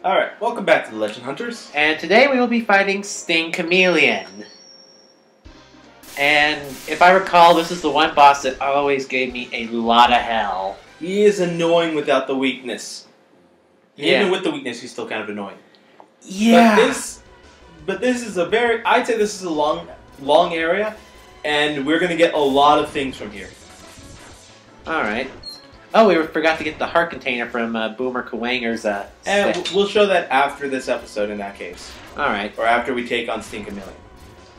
Alright, welcome back to the Legend Hunters. And today we will be fighting Sting Chameleon. And if I recall, this is the one boss that always gave me a lot of hell. He is annoying without the weakness. Yeah. Even with the weakness, he's still kind of annoying. Yeah. But this is a very, I'd say this is a long area, and we're going to get a lot of things from here. Alright. Oh, we forgot to get the heart container from Boomer Kawanger's And we'll show that after this episode in that case. Alright. Or after we take on Sting Chameleon.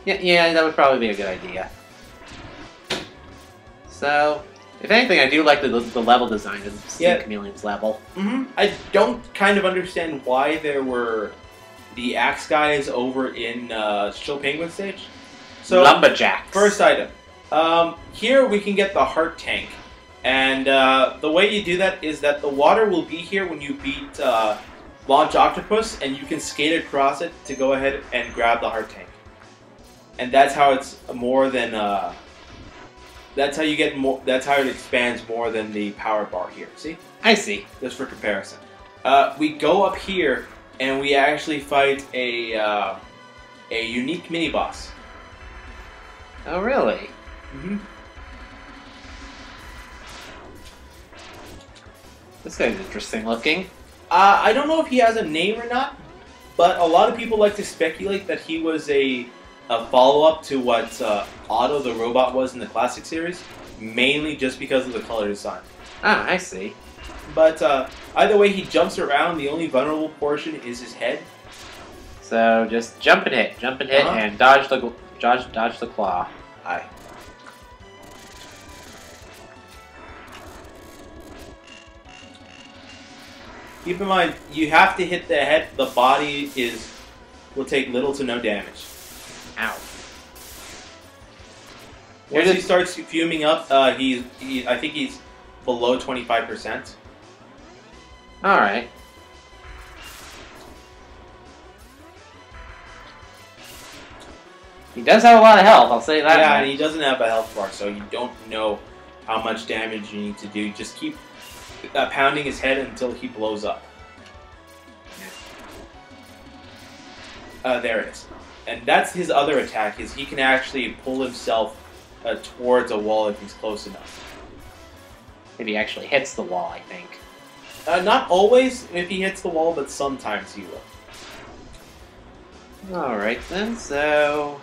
Yeah, that would probably be a good idea. So, if anything, I do like the level design of Sting Chameleon's level. I don't kind of understand why there were the axe guys over in Chill Penguin stage. So, Lumberjacks. First item. Here we can get the heart tank. And the way you do that is that the water will be here when you beat Launch Octopus, and you can skate across it to go ahead and grab the heart tank. And that's how it's more than that's how you get more. That's how it expands more than the power bar here. See? I see. Just for comparison, we go up here and we actually fight a unique mini boss. Oh, really? This guy's interesting looking. I don't know if he has a name or not, but a lot of people like to speculate that he was a follow-up to what Otto the Robot was in the classic series, mainly just because of the color design. Ah, I see. But either way, he jumps around. The only vulnerable portion is his head. So just jump and hit, and dodge the claw. Aye. Keep in mind, you have to hit the head. The body will take little to no damage. Ow. Once he starts fuming up, I think he's below 25%. All right. He does have a lot of health, I'll say that. Yeah, and he doesn't have a health bar, so you don't know how much damage you need to do. Just keep pounding his head until he blows up. There it is. And that's his other attack, is he can actually pull himself towards a wall if he's close enough. If he actually hits the wall, I think. Not always if he hits the wall, but sometimes he will. Alright then, so...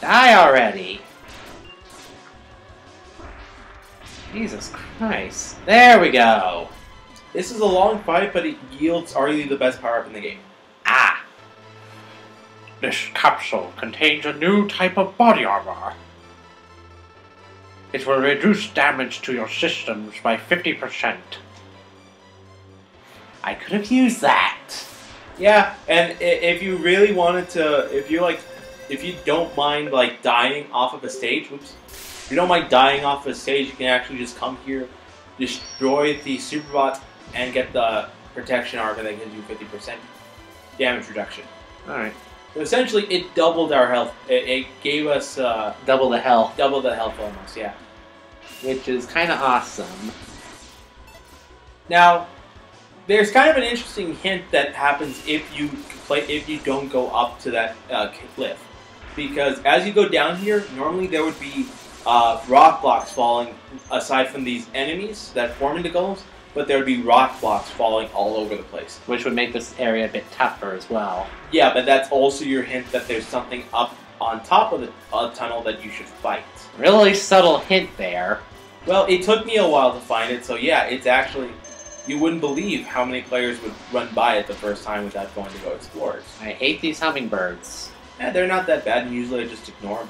Die already! Jesus Christ. There we go! This is a long fight, but it yields arguably the best power-up in the game. Ah! This capsule contains a new type of body armor. It will reduce damage to your systems by 50%. I could have used that. Yeah, and if you really wanted to, if you don't mind like dying off of a stage, if you don't mind dying off of a stage, you can actually just come here, destroy the Superbot, and get the protection armor that gives you 50% damage reduction. Alright. So essentially, it doubled our health. It gave us double the health. Double the health almost, yeah. Which is kind of awesome. Now, there's kind of an interesting hint that happens if you don't go up to that cliff, because as you go down here, normally there would be rock blocks falling aside from these enemies that form into golems, but there would be rock blocks falling all over the place, which would make this area a bit tougher as well. Yeah, but that's also your hint that there's something up on top of the tunnel that you should fight. Really subtle hint there. Well, it took me a while to find it, so yeah, it's actually... You wouldn't believe how many players would run by it the first time without going to go explore it. I hate these hummingbirds. Yeah, they're not that bad, and usually I just ignore them.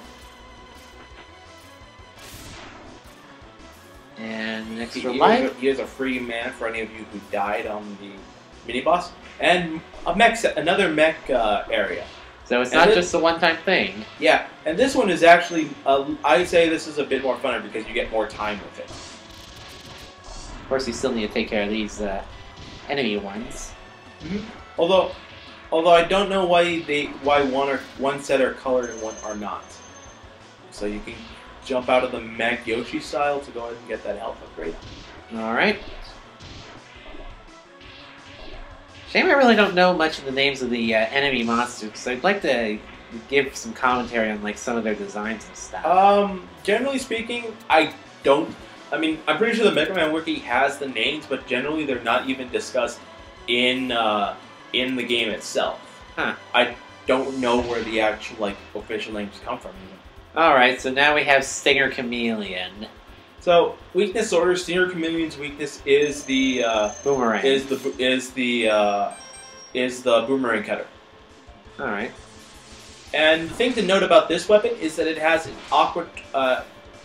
And extra life. Here's a free mana for any of you who died on the mini-boss. And another mech area. So it's not just a one-time thing. Yeah, and this one is actually, I would say this is a bit more fun because you get more time with it. Of course, you still need to take care of these enemy ones. Although I don't know why one set are colored and one are not. So you can jump out of the Mech Yoshi style to go ahead and get that health upgrade. Alright. Shame I really don't know much of the names of the enemy monsters, because I'd like to give some commentary on like some of their designs and stuff. Generally speaking, I don't. I mean, I'm pretty sure the Mega Man Wiki has the names, but generally they're not even discussed in the game itself. Huh. I don't know where the actual like official names come from. Even. All right, so now we have Stinger Chameleon. So weakness order: Stinger Chameleon's weakness is the Boomerang. Is the boomerang cutter. All right. And the thing to note about this weapon is that it has an awkward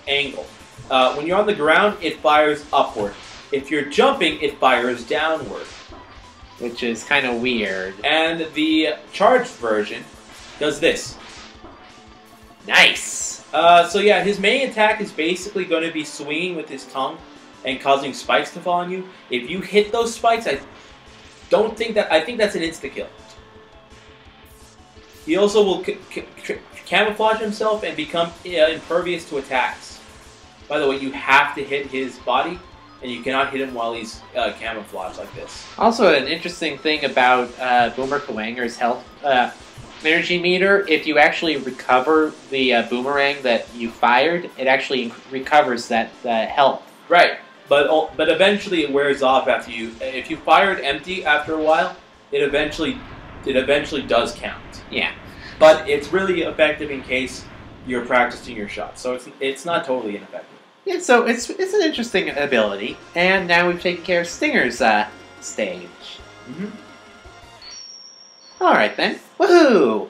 angle. When you're on the ground, it fires upward. If you're jumping, it fires downward. Which is kind of weird. And the charged version does this. Nice! So yeah, his main attack is basically going to be swinging with his tongue and causing spikes to fall on you. If you hit those spikes, I think that's an insta-kill. He also will camouflage himself and become impervious to attacks. By the way, you have to hit his body, and you cannot hit him while he's camouflaged like this. Also, an interesting thing about Boomer Kuwanger's health energy meter, if you actually recover the boomerang that you fired, it actually recovers that health. Right, but eventually it wears off after you. If you fire it empty after a while, it eventually does count. Yeah, but it's really effective in case you're practicing your shots. So it's not totally ineffective. Yeah, so it's an interesting ability, and now we've taken care of Stinger's stage. Mm-hmm. All right then, woohoo!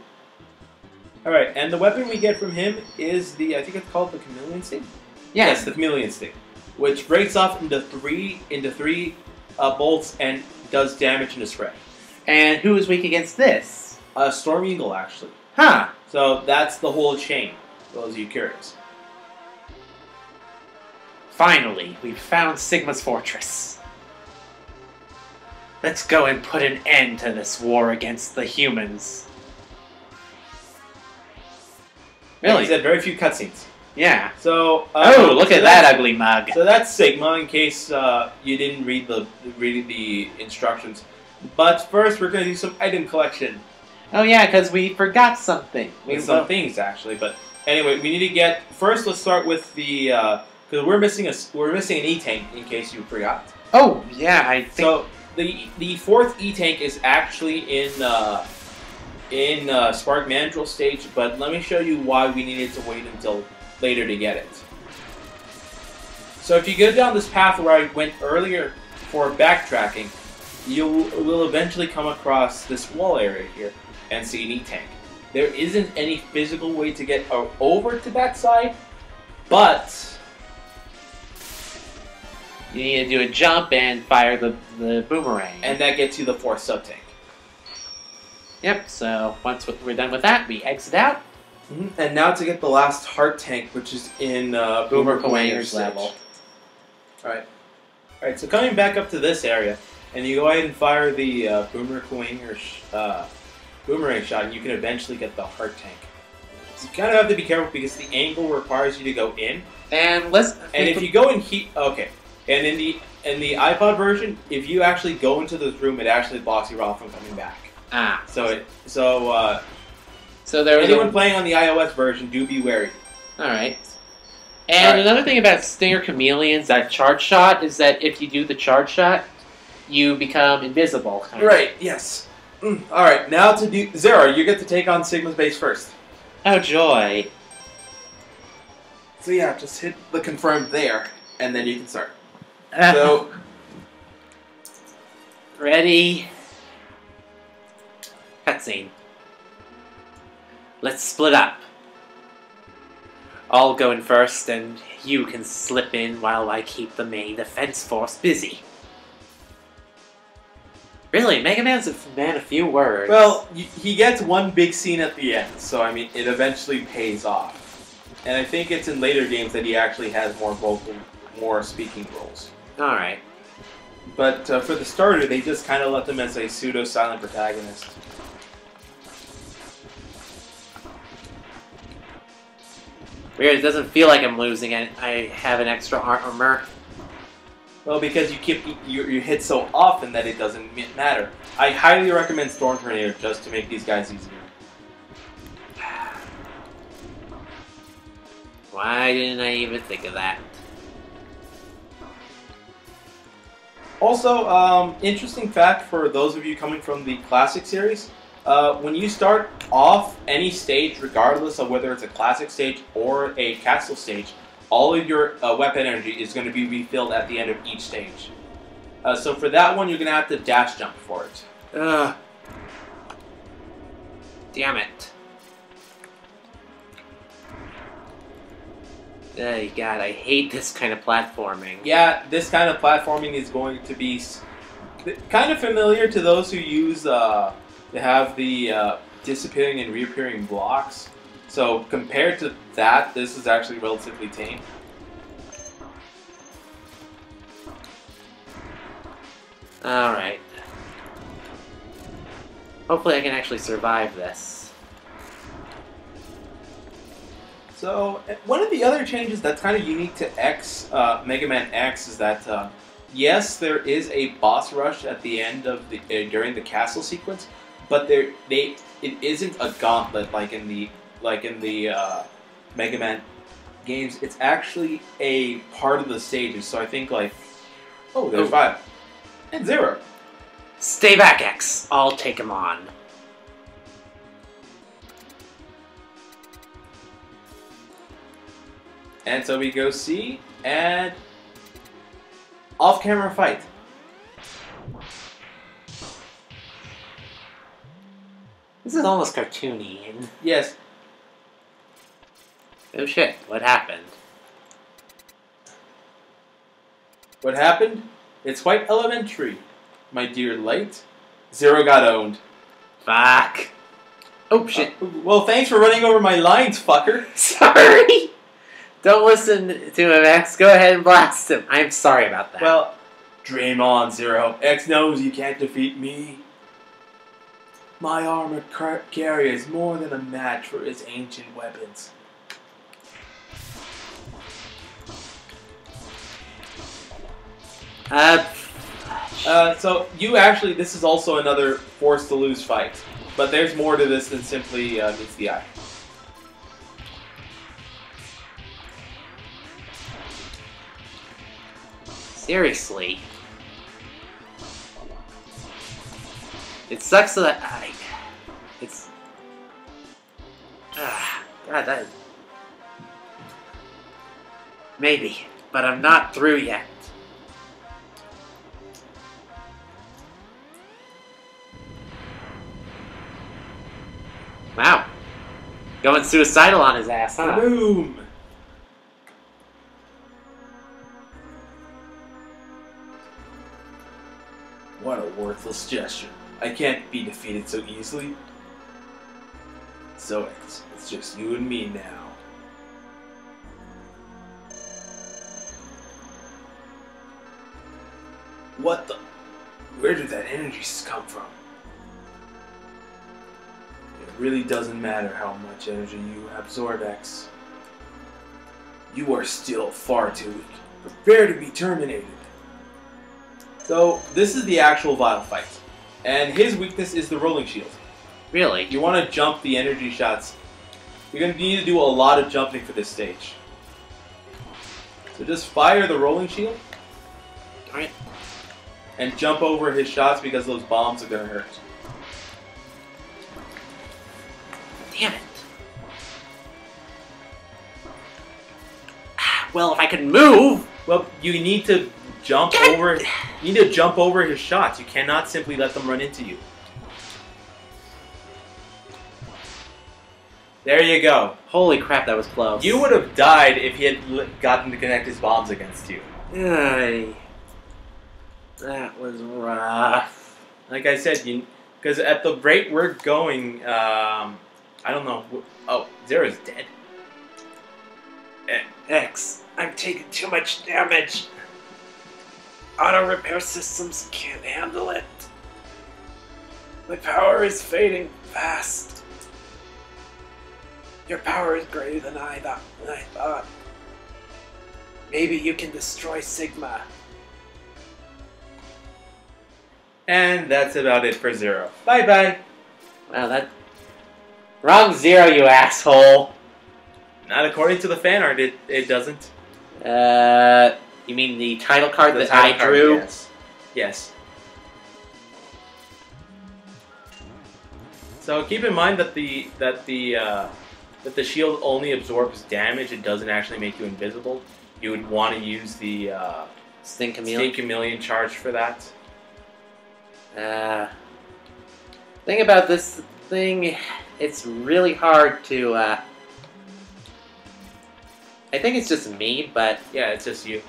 All right, and the weapon we get from him is I think it's called the Chameleon Sting. Yeah. Yes, the Chameleon Sting, which breaks off into three bolts and does damage in a spray. And who is weak against this? Storm Eagle, actually. Huh. So that's the whole chain. For those of you curious. Finally, we've found Sigma's fortress. Let's go and put an end to this war against the humans. Really? Really? He said very few cutscenes. Yeah. So. Oh, look at that ugly mug. So that's Sigma, in case you didn't read the instructions. But first, we're going to do some item collection. Oh yeah, because we forgot something. Some things actually, but anyway, we need to get first. Let's start with the because we're missing an E-tank in case you forgot. Oh yeah, I think So the fourth E-tank is actually in Spark Mandrill stage, but let me show you why we needed to wait until later to get it. So if you go down this path where I went earlier for backtracking, you will eventually come across this wall area here and see an E-tank. There isn't any physical way to get over to that side, but you need to do a jump and fire the boomerang. and that gets you the fourth sub-tank. Yep, so once we're done with that, we exit out. Mm-hmm. And now to get the last heart tank, which is in Boomer Kuwanger's level. Alright, so coming back up to this area, and you go ahead and fire the Boomer Kuwanger's boomerang shot, and you can eventually get the heart tank. You kind of have to be careful because the angle requires you to go in. And if you go in and in the iPod version, if you actually go into this room, it actually blocks you off from coming back. Ah. So there was anyone playing on the iOS version, do be wary. All right. And another thing about Stinger Chameleon's that charge shot is that if you do the charge shot, you become invisible. Right. Yes. All right. Now to do Zero, you get to take on Sigma's base first. Oh joy! So yeah, just hit the confirm there, and then you can start. So ready. Cutscene. Let's split up. I'll go in first, and you can slip in while I keep the main defense force busy. Really, Mega Man's a man of few words. Well, he gets one big scene at the end, so I mean, it eventually pays off. And I think it's in later games that he actually has more speaking roles. Alright. But for the starter, they just kind of left him as a pseudo-silent protagonist. Weird, it doesn't feel like I'm losing it. I have an extra armor. Well, because you hit so often that it doesn't matter. I highly recommend Storm Tornado just to make these guys easier. Why didn't I even think of that? Also, interesting fact for those of you coming from the Classic series, when you start off any stage, regardless of whether it's a Classic stage or a Castle stage, all of your weapon energy is going to be refilled at the end of each stage. So for that one, you're going to have to dash jump for it. Ugh. Damn it. Oh, God, I hate this kind of platforming. Yeah, this kind of platforming is going to be kind of familiar to those who use to have the disappearing and reappearing blocks. So compared to that, this is actually relatively tame. Alright. Hopefully I can actually survive this. So, one of the other changes that's kind of unique to Mega Man X is that, yes, there is a boss rush at the end of the during the castle sequence, but it isn't a gauntlet like in the Mega Man games. It's actually a part of the stages. So I think like, oh, there's 5 and 0. Stay back, X. I'll take him on. And so we go C, and off-camera fight. This is almost cartoony. Yes. Oh shit, what happened? What happened? It's quite elementary, my dear Light. 0 got owned. Fuck. Oh shit. Well, thanks for running over my lines, fucker. Sorry! Don't listen to him, X. Go ahead and blast him. I'm sorry about that. Well, dream on, 0. X knows you can't defeat me. My armored carrier is more than a match for his ancient weapons. So you actually, this is also another forced to lose fight. But there's more to this than simply meets the eye. Seriously. It sucks that it's... God, that... Maybe, but I'm not through yet. Wow. Going suicidal on his ass, huh? Boom! What a worthless gesture. I can't be defeated so easily. So it's just you and me now. What the? Where did that energy come from? It really doesn't matter how much energy you absorb, X. You are still far too weak. Prepare to be terminated. So, this is the actual Vile fight. And his weakness is the rolling shield. Really? You want to jump the energy shots. You're going to need to do a lot of jumping for this stage. So just fire the rolling shield. Alright. And jump over his shots because those bombs are going to hurt. Damn it. Well, if I could move... Well, you need to jump over... You need to jump over his shots. You cannot simply let them run into you. There you go. Holy crap, that was close. You would have died if he had gotten to connect his bombs against you. Ay, that was rough. Like I said, because at the rate we're going, I don't know. Oh, Zero's dead. X, I'm taking too much damage. Auto repair systems can't handle it. My power is fading fast. Your power is greater than I thought. Maybe you can destroy Sigma. And that's about it for Zero. Bye-bye. Wow, that... Wrong Zero, you asshole! Not according to the fan art, it doesn't. You mean the title card The that title I card, drew? Yes. Yes. So keep in mind that the shield only absorbs damage. It doesn't actually make you invisible. You would want to use the Sting Chameleon? Sting Chameleon charge for that. Thing about this thing, it's really hard to, I think it's just me, but... Yeah, it's just you.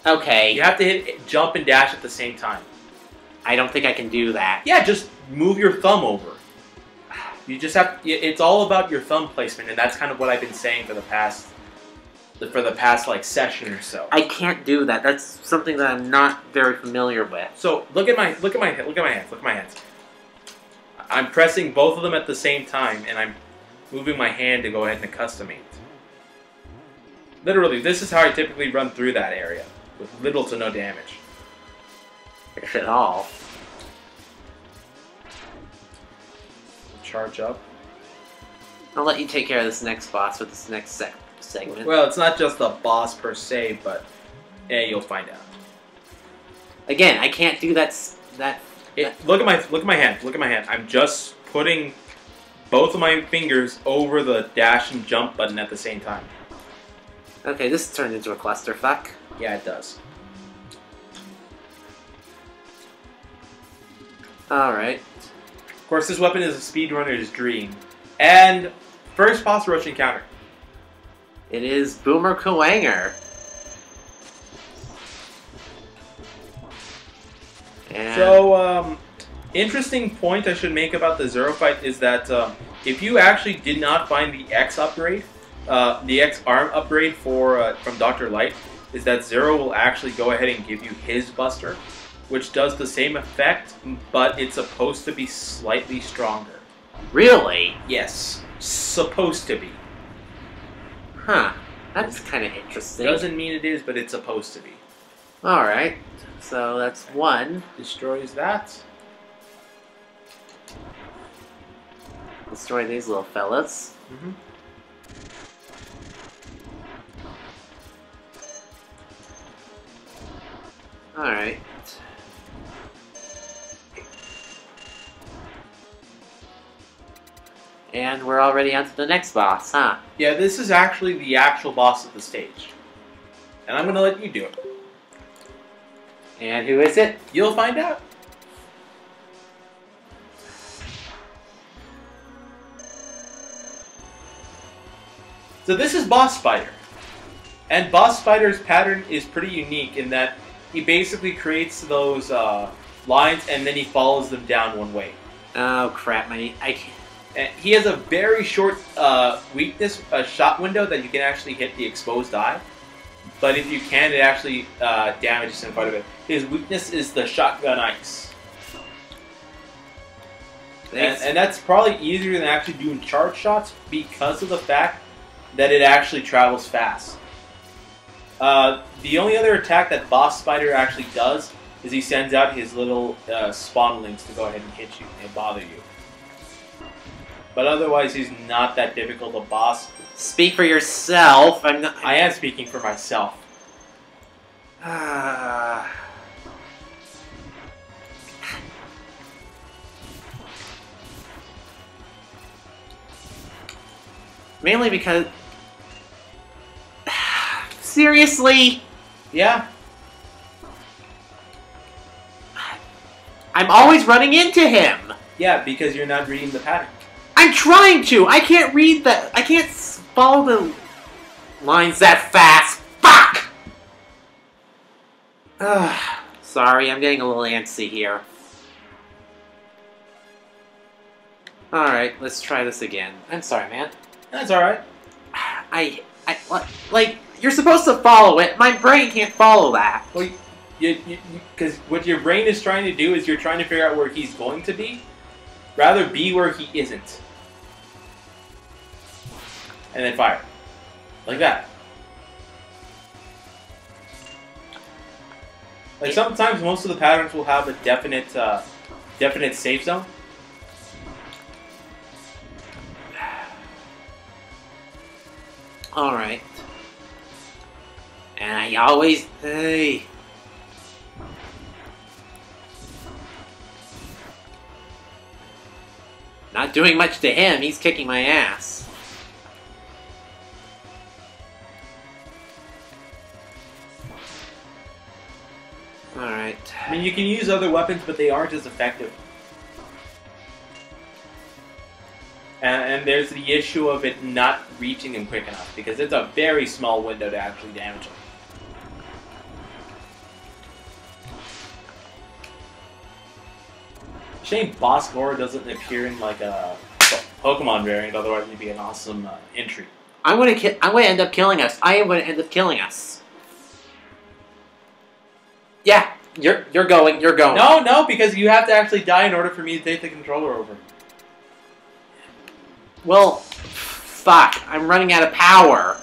Okay. You have to hit jump and dash at the same time. I don't think I can do that. Yeah, just move your thumb over. You just have. It's all about your thumb placement, and that's kind of what I've been saying for the past like session or so. I can't do that. That's something that I'm not very familiar with. So look at my hands. Look at my hands. I'm pressing both of them at the same time, and I'm moving my hand to go ahead and accustomate. Literally, this is how I typically run through that area with little to no damage. If at all. Charge up. I'll let you take care of this next boss with this next segment. Well, it's not just the boss per se, but yeah, you'll find out. Again, I can't do that. Look at my hand. Look at my hand. I'm just putting both of my fingers over the dash and jump button at the same time. Okay, this turned into a clusterfuck. Yeah, it does. Alright. Of course, this weapon is a speedrunner's dream. And first boss rush encounter. It is Boomer Kuwanger. And So, interesting point I should make about the Zero fight is that if you actually did not find the X upgrade, the X arm upgrade for from Dr. Light, is that Zero will actually go ahead and give you his Buster, which does the same effect, but it's supposed to be slightly stronger. Really? Yes, supposed to be. Huh. That's kind of interesting. Doesn't mean it is, but it's supposed to be. Alright. So that's one. Destroys that. Destroy these little fellas. Mm-hmm. Alright. And we're already on to the next boss, huh? Yeah, this is actually the actual boss of the stage. And I'm going to let you do it. And who is it? You'll find out. So this is Boss Spider. And Boss Spider's pattern is pretty unique in that he basically creates those lines and then he follows them down one way. Oh crap, I can't. And he has a very short weakness, shot window that you can actually hit the exposed eye. But if you can, it actually damages him quite a bit. His weakness is the shotgun ice. And that's probably easier than actually doing charge shots because of the fact that it actually travels fast. The only other attack that Boss Spider actually does is he sends out his little spawnlings to go ahead and hit you and bother you. But otherwise, he's not that difficult a boss. Speak for yourself. I'm not. I am speaking for myself. Mainly because. Seriously? Yeah. I'm always running into him. Yeah, because you're not reading the pattern. I'm trying to. I can't read that. I can't follow the lines that fast. Fuck! Sorry, I'm getting a little antsy here. Alright, let's try this again. I'm sorry, man. That's alright. Like, you're supposed to follow it. My brain can't follow that. Well, because what your brain is trying to do is you're trying to figure out where he's going to be, rather be where he isn't. And then fire. Like that. Like sometimes most of the patterns will have a definite safe zone. Alright. And I always... Hey... Not doing much to him, he's kicking my ass. Alright. I mean, you can use other weapons, but they aren't as effective. And there's the issue of it not reaching him quick enough, because it's a very small window to actually damage him. Shame Boss Gore doesn't appear in like a Pokemon variant, otherwise it'd be an awesome entry. I'm gonna end up killing us. I am gonna end up killing us. Yeah, you're going. No, because you have to actually die in order for me to take the controller over. Well, fuck. I'm running out of power.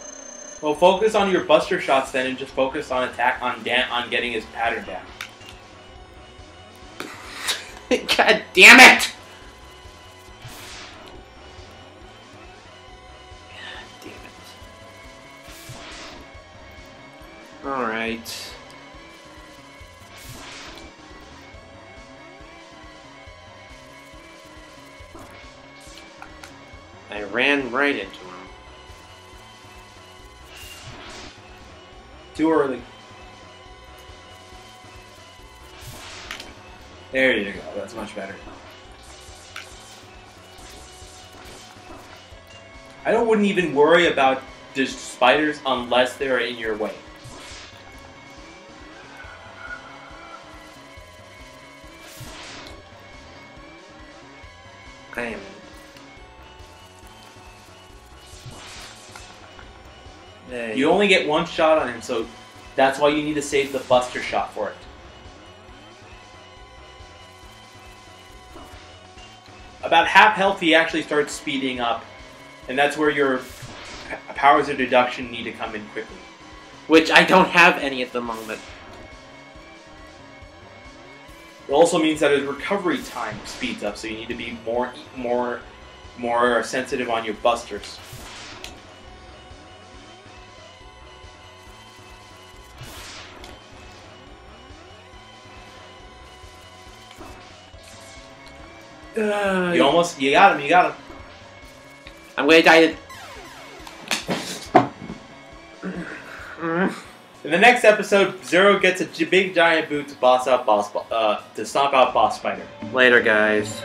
Well, focus on your Buster shots then, and just focus on on getting his pattern down. God damn it! God damn it. Alright. I ran right into him. Too early. There you go. That's much better. I wouldn't even worry about the spiders unless they're in your way. I am. You only get one shot on him, so that's why you need to save the Buster shot for it. About half health, he actually starts speeding up, and that's where your powers of deduction need to come in quickly. Which I don't have any at the moment. It also means that his recovery time speeds up, so you need to be more sensitive on your busters. You got him. I'm gonna die. In the next episode, Zero gets a big giant boot to stomp out Boss Spider. Later, guys.